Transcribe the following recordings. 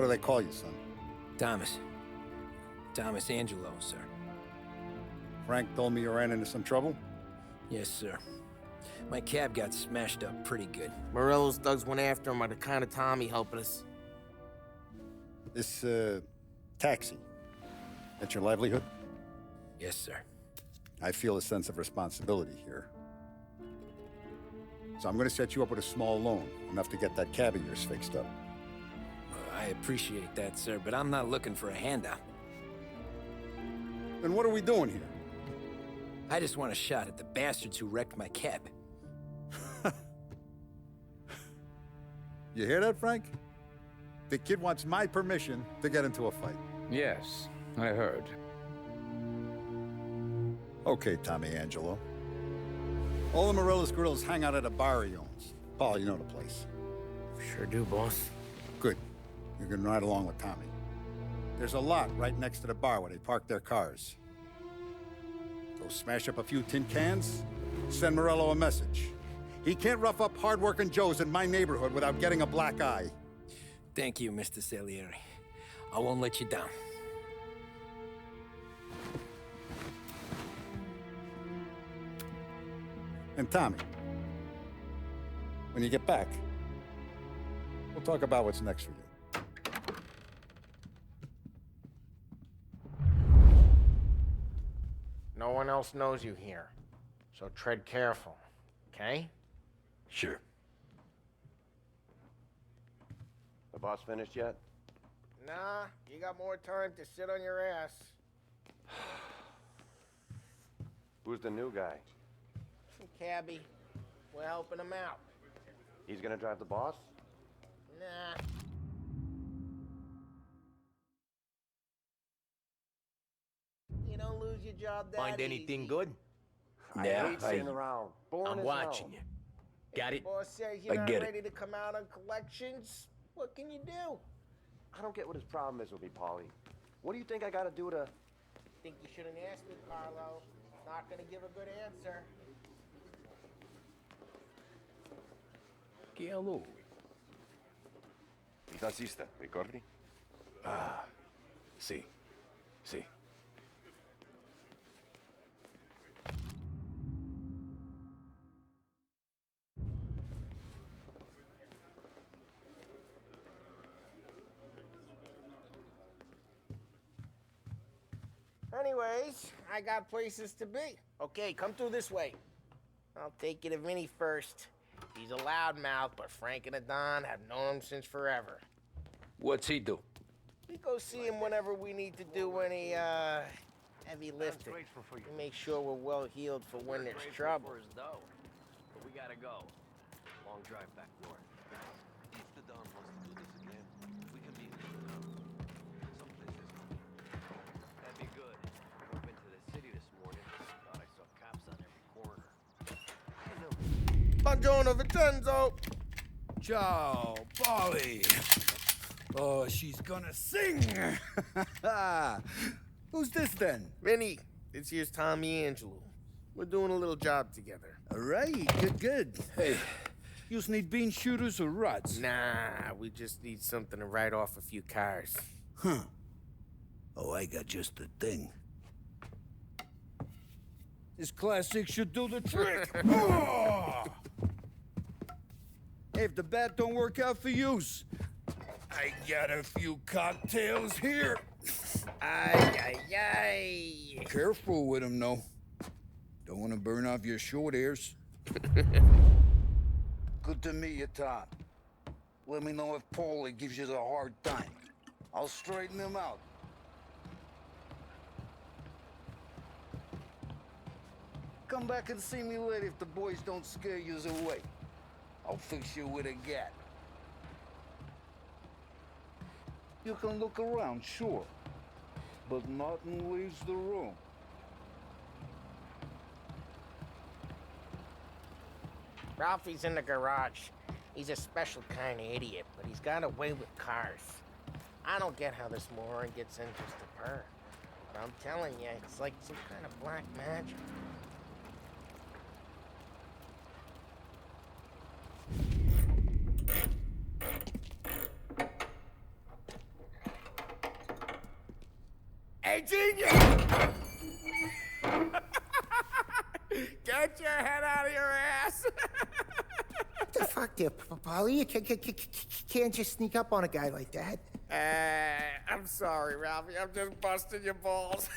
do they call you, son? Thomas. Thomas Angelo, sir. Frank told me you ran into some trouble? Yes, sir. My cab got smashed up pretty good. Morello's thugs went after him by the kind of Tommy helping us. This, taxi, that's your livelihood? Yes, sir. I feel a sense of responsibility here. So I'm gonna set you up with a small loan, enough to get that cab of yours fixed up. I appreciate that, sir, but I'm not looking for a handout. Then what are we doing here? I just want a shot at the bastards who wrecked my cab. You hear that, Frank? The kid wants my permission to get into a fight. Yes, I heard. Okay, Tommy Angelo. All the Morello's girls hang out at a bar he owns. Paul, you know the place. Sure do, boss. Good. You can ride along with Tommy. There's a lot right next to the bar where they park their cars. Go smash up a few tin cans, send Morello a message. He can't rough up hard-working Joes in my neighborhood without getting a black eye. Thank you, Mr. Salieri. I won't let you down. And Tommy, when you get back, we'll talk about what's next for you. No one else knows you here, so tread careful, okay? Sure. The boss finished yet? Nah, you got more time to sit on your ass. Who's the new guy? Some cabbie. We're helping him out. He's gonna drive the boss? Nah. You don't lose your job that Find anything easy. good? I Yeah, hate sitting around. Boring I'm as watching hell. you. Got If it? the boss says you're I not get it. ready to come out on collections, what can you do? I don't get what his problem is with me, Paulie. What do you think I gotta do to... Think you shouldn't ask me, Carlo. Not gonna give a good answer. Che a lui? Il tassista, ricordi? Ah, sì, sì. Anyways, I got places to be. Okay, come through this way. I'll take you to Vinny first. He's a loudmouth, but Frank and the Don have known him since forever. What's he do? We go see him whenever we need to do any, heavy lifting. We make sure we're well healed for when there's trouble. But we gotta go. Long drive back north. If the Don wants to do this again, we can meet someplace. That'd be good. I've been to the city this morning. Thought I saw cops on every corner. Buongiorno, Vincenzo! Ciao, Polly. Oh, she's gonna sing. Who's this then? Vinny, this here's Tommy Angelo. We're doing a little job together. All right, good. Hey, you need bean shooters or rods? Nah, we just need something to write off a few cars. Huh. Oh, I got just the thing. This classic should do the trick. Oh! Hey, if the bat don't work out for yous, I got a few cocktails here. Ay, ay, ay. Careful with them, though. Don't want to burn off your short hairs. Good to meet you, Tom. Let me know if Paulie gives you a hard time. I'll straighten him out. Come back and see me later if the boys don't scare yous away. I'll fix you with a gat. You can look around, sure, but nothing leaves the room. Ralphie's in the garage. He's a special kind of idiot, but he's got a way with cars. I don't get how this moron gets in just a purr. But I'm telling you, it's like some kind of black magic. genius! Get your head out of your ass! What the fuck there, Polly? You can't just sneak up on a guy like that. I'm sorry, Ralphie. I'm just busting your balls.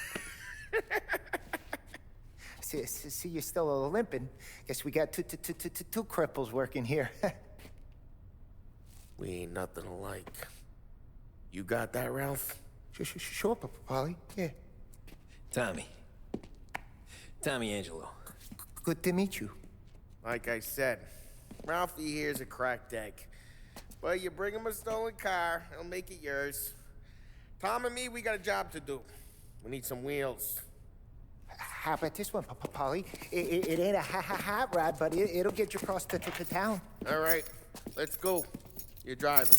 See, you're still limping. Guess we got two cripples working here. We ain't nothing alike. You got that, Ralph? Sure, Polly. Yeah. Tommy. Tommy Angelo. Good to meet you. Like I said, Ralphie here's a cracked egg. But you bring him a stolen car, he'll make it yours. Tom and me, we got a job to do. We need some wheels. How about this one, Polly? It ain't a hot rod, but it'll get you across to town. All right, let's go. You're driving.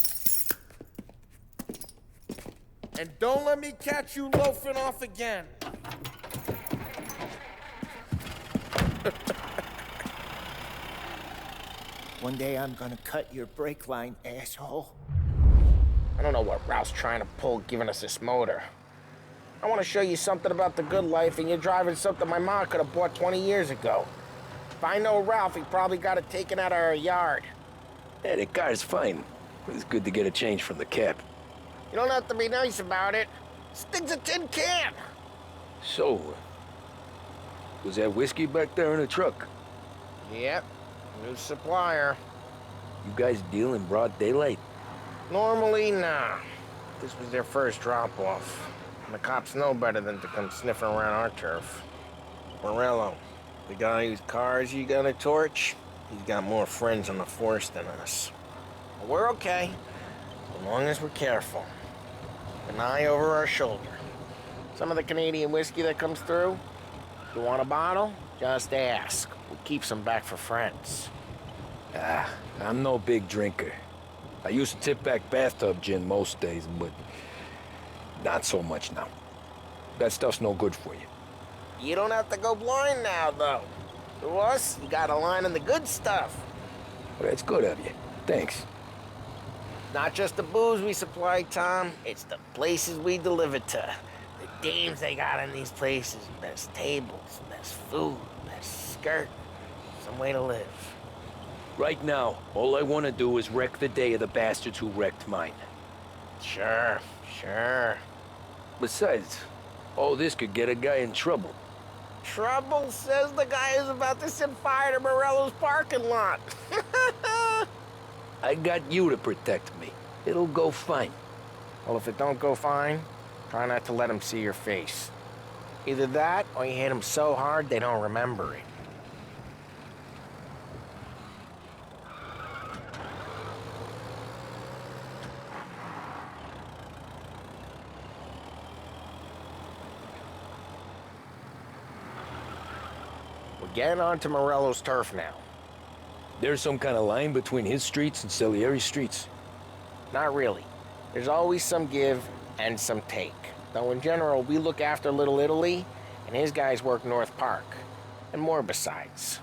And don't let me catch you loafing off again. One day I'm gonna cut your brake line, asshole. I don't know what Ralph's trying to pull giving us this motor. I want to show you something about the good life, and you're driving something my mom could have bought 20 years ago. If I know Ralph, he probably got it taken out of our yard. Yeah, the car's fine. But it's good to get a change from the cab. You don't have to be nice about it. This thing's a tin can. So, was that whiskey back there in the truck? Yep, new supplier. You guys deal in broad daylight? Normally, nah. This was their first drop-off. And the cops know better than to come sniffing around our turf. Morello, the guy whose cars you got a torch, he's got more friends on the force than us. But we're okay, as long as we're careful. An eye over our shoulder. Some of the Canadian whiskey that comes through, you want a bottle? Just ask. We keep some back for friends. I'm no big drinker. I used to tip back bathtub gin most days, but not so much now. That stuff's no good for you. You don't have to go blind now, though. To us, you got a line on the good stuff. Well, that's good of you. Thanks. Not just the booze we supply, Tom. It's the places we deliver to. The dames they got in these places. Best tables, best food, best skirt. Some way to live. Right now, all I want to do is wreck the day of the bastards who wrecked mine. Sure. Besides, all this could get a guy in trouble. Trouble says the guy is about to set fire to Morello's parking lot. I got you to protect me. It'll go fine. Well, if it don't go fine, try not to let him see your face. Either that, or you hit them so hard they don't remember it. We're getting onto Morello's turf now. There's some kind of line between his streets and Salieri's streets. Not really. There's always some give and some take. Though in general, we look after Little Italy, and his guys work North Park. And more besides.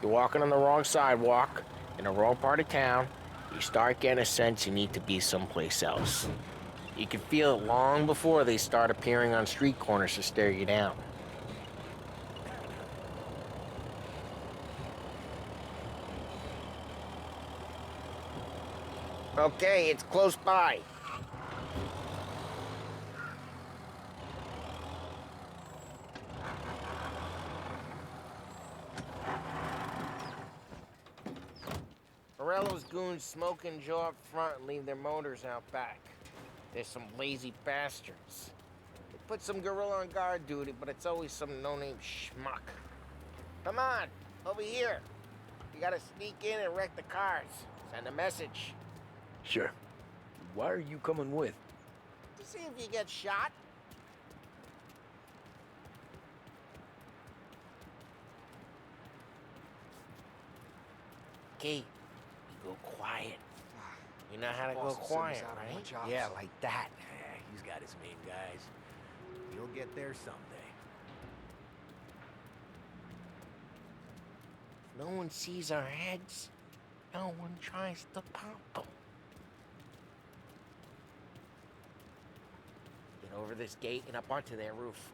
You're walking on the wrong sidewalk, in the wrong part of town, you start getting a sense you need to be someplace else. You can feel it long before they start appearing on street corners to stare you down. Okay, it's close by. Morello's goons smoke and Joe up front and leave their motors out back. They're some lazy bastards. They put some gorilla on guard duty, but it's always some no-name schmuck. Come on, over here. You gotta sneak in and wreck the cars. Send a message. Sure. Why are you coming with? To see if you get shot. Okay, you go quiet. You know how to go quiet, right? Yeah, like that. Yeah, he's got his main guys. You'll get there someday. No one sees our heads. No one tries to pop them. Get over this gate and up onto their roof.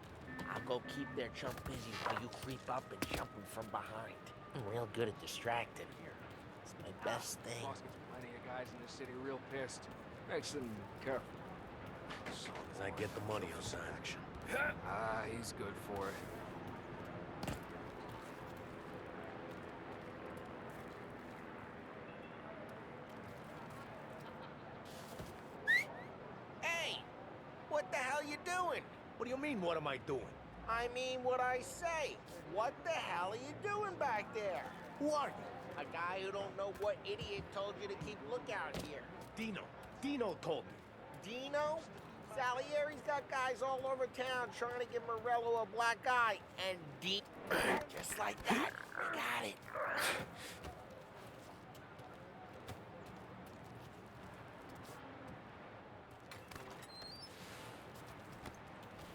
I'll go keep their chump busy while you creep up and jump them from behind. I'm real good at distracting here. It's my best thing. Boss gets plenty of guys in this city real pissed. Makes them careful. As long as I get the money on that action. Ah, he's good for it. Hey! What the hell you doing? What do you mean, what am I doing? I mean what I say. What the hell are you doing back there? Who are you? A guy who don't know what idiot told you to keep lookout here. Dino. Dino told me. Dino? Salieri's got guys all over town trying to give Morello a black eye. And just like that, we got it.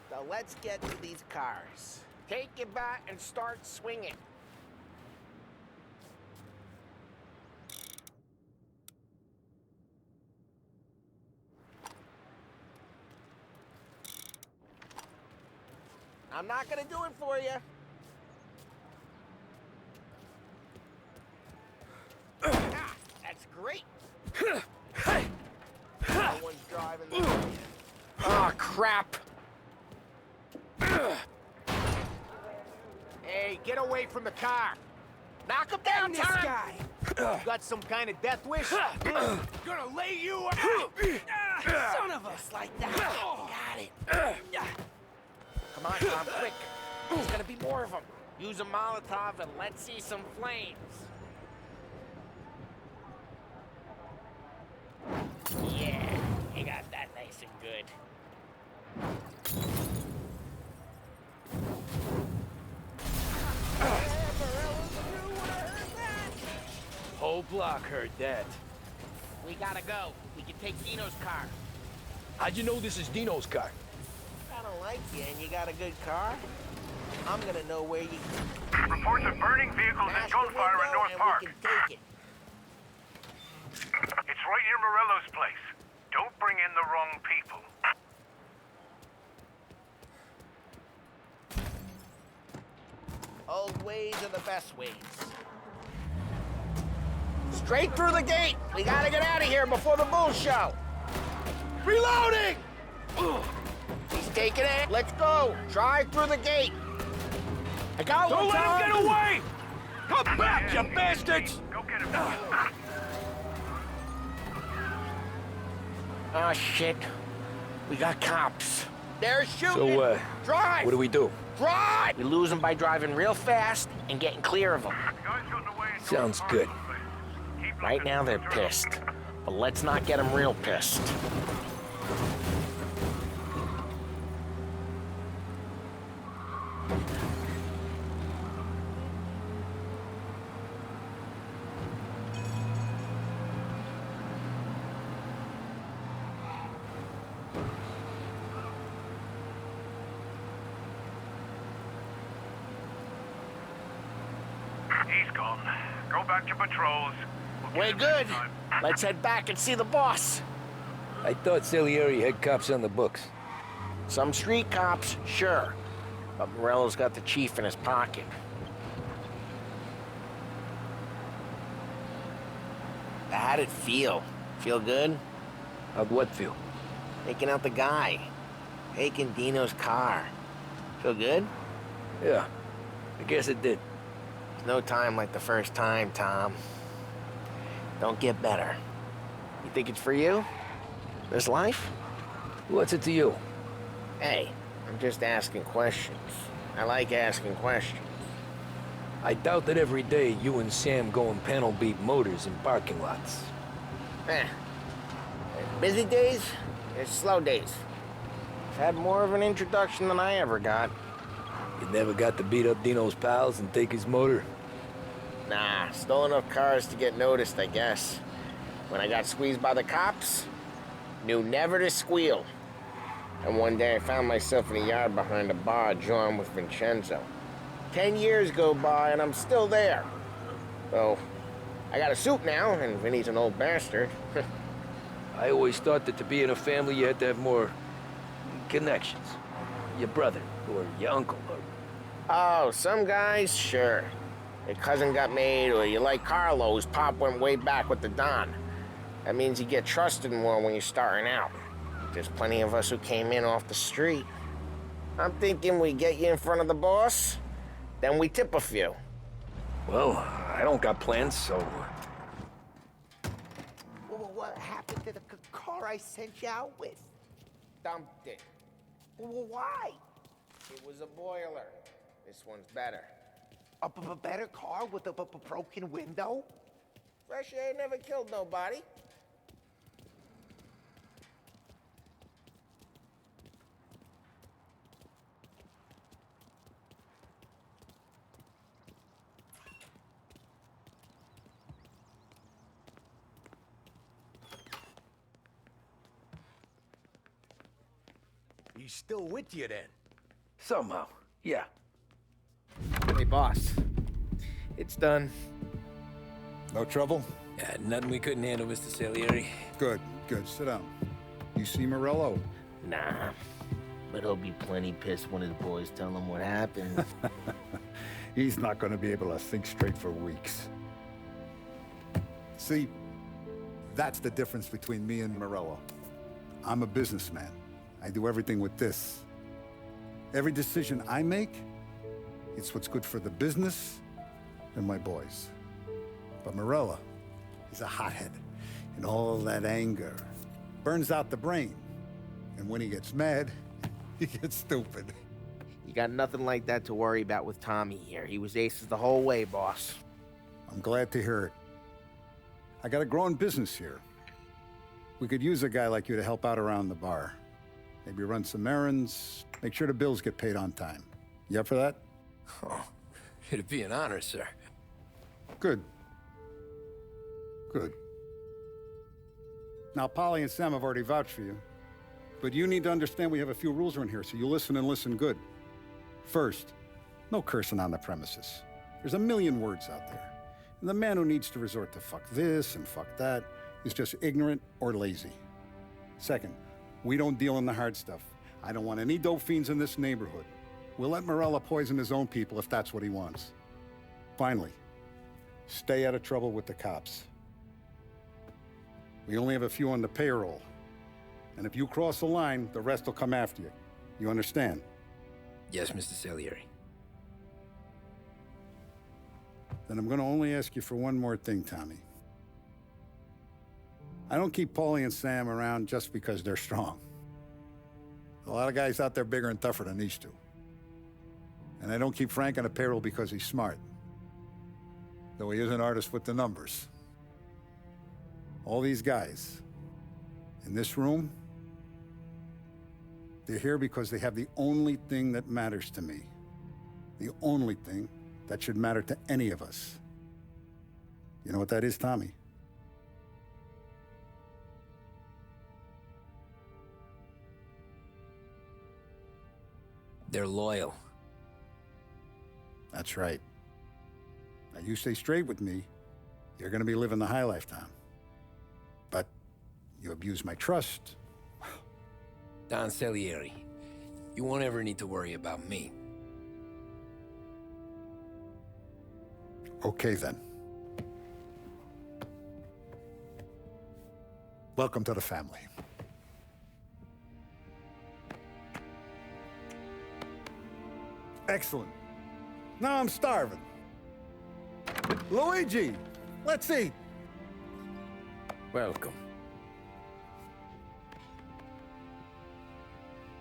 So let's get to these cars. Take your bat and start swinging. I'm not gonna do it for you. Ah, that's great. No one's driving this way. Oh, crap. Hey, get away from the car! Knock him down, this Tom. guy! You got some kind of death wish? Gonna lay you out! Son of a... Just like that. Got it. Come on, Tom, quick. There's gonna be more of them. Use a Molotov and let's see some flames. Yeah, you got that nice and good. Whole block heard that. We gotta go. We can take Dino's car. How'd you know this is Dino's car? I don't like you and you got a good car. I'm gonna know where you Reports of burning vehicles and smash the gunfire in window North and Park. we can take it. It's right near Morello's place. Don't bring in the wrong people. Old ways are the best ways. Straight through the gate. We gotta get out of here before the bull show. Reloading! He's taking it. Let's go. Drive through the gate. I got one. Don't let him get away! Come back, you bastards! Go get him. Oh, shit. We got cops. They're shooting. So, Drive! what do we do? Drive! We lose them by driving real fast and getting clear of them. Guys got away in Sounds North good. Park. Keep Right looking. now, they're pissed. But let's not get them real pissed. He's gone. Go back to patrols. We'll get Way him good. next time. Let's head back and see the boss. I thought Salieri had cops on the books. Some street cops, sure. But Morello's got the chief in his pocket. How'd it feel? Feel good? How'd what feel? Taking out the guy. Taking Dino's car. Feel good? Yeah, I guess it did. There's no time like the first time, Tom. Don't get better. You think it's for you? This life? What's it to you? Hey, I'm just asking questions. I like asking questions. I doubt that every day you and Sam go and panel beat motors in parking lots. There's busy days, there's slow days. I've had more of an introduction than I ever got. You never got to beat up Dino's pals and take his motor? Nah, stole enough cars to get noticed, I guess. When I got squeezed by the cops, knew never to squeal. And one day I found myself in a yard behind a bar drawn with Vincenzo. 10 years go by and I'm still there. So, I got a suit now, and Vinny's an old bastard. I always thought that to be in a family you had to have more Connections. Your brother, or your uncle, or... Oh, some guys, sure. Your cousin got made, or you like Carlos, Pop went way back with the Don. That means you get trusted more when you're starting out. There's plenty of us who came in off the street. I'm thinking we get you in front of the boss, then we tip a few. Well, I don't got plans, so... Well, what happened to the car I sent you out with? Dumped it. Well, why? It was a boiler. This one's better. A better car with a broken window? Fresh air never killed nobody. He's still with you then? Somehow, yeah. Hey, boss. It's done. No trouble? Yeah, nothing we couldn't handle, Mr. Salieri. Good, good. Sit down. You see Morello? Nah. But he'll be plenty pissed when his boys tell him what happened. He's not going to be able to think straight for weeks. See, that's the difference between me and Morello. I'm a businessman. I do everything with this. Every decision I make, it's what's good for the business and my boys. But Morello, he's a hothead. And all that anger burns out the brain. And when he gets mad, he gets stupid. You got nothing like that to worry about with Tommy here. He was aces the whole way, boss. I'm glad to hear it. I got a growing business here. We could use a guy like you to help out around the bar. Maybe run some errands, make sure the bills get paid on time. You up for that? Oh, it'd be an honor, sir. Good. Good. Now, Polly and Sam have already vouched for you. But you need to understand we have a few rules around here, so you listen and listen good. First, no cursing on the premises. There's a million words out there. And the man who needs to resort to fuck this and fuck that is just ignorant or lazy. Second, we don't deal in the hard stuff. I don't want any dope fiends in this neighborhood. We'll let Morella poison his own people if that's what he wants. Finally, stay out of trouble with the cops. We only have a few on the payroll. And if you cross the line, the rest will come after you. You understand? Yes, Mr. Salieri. Then I'm gonna only ask you for one more thing, Tommy. I don't keep Paulie and Sam around just because they're strong. A lot of guys out there bigger and tougher than these two. And I don't keep Frank on a payroll because he's smart. Though he is an artist with the numbers. All these guys in this room, they're here because they have the only thing that matters to me. The only thing that should matter to any of us. You know what that is, Tommy? They're loyal. That's right. Now you stay straight with me, you're gonna be living the high life, Tom. But you abuse my trust. Don Salieri, you won't ever need to worry about me. Okay, then. Welcome to the family. Excellent. Now I'm starving. Luigi, let's eat. Welcome.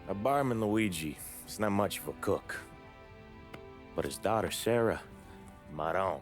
A barman Luigi is not much of a cook. But his daughter, Sarah, Maron.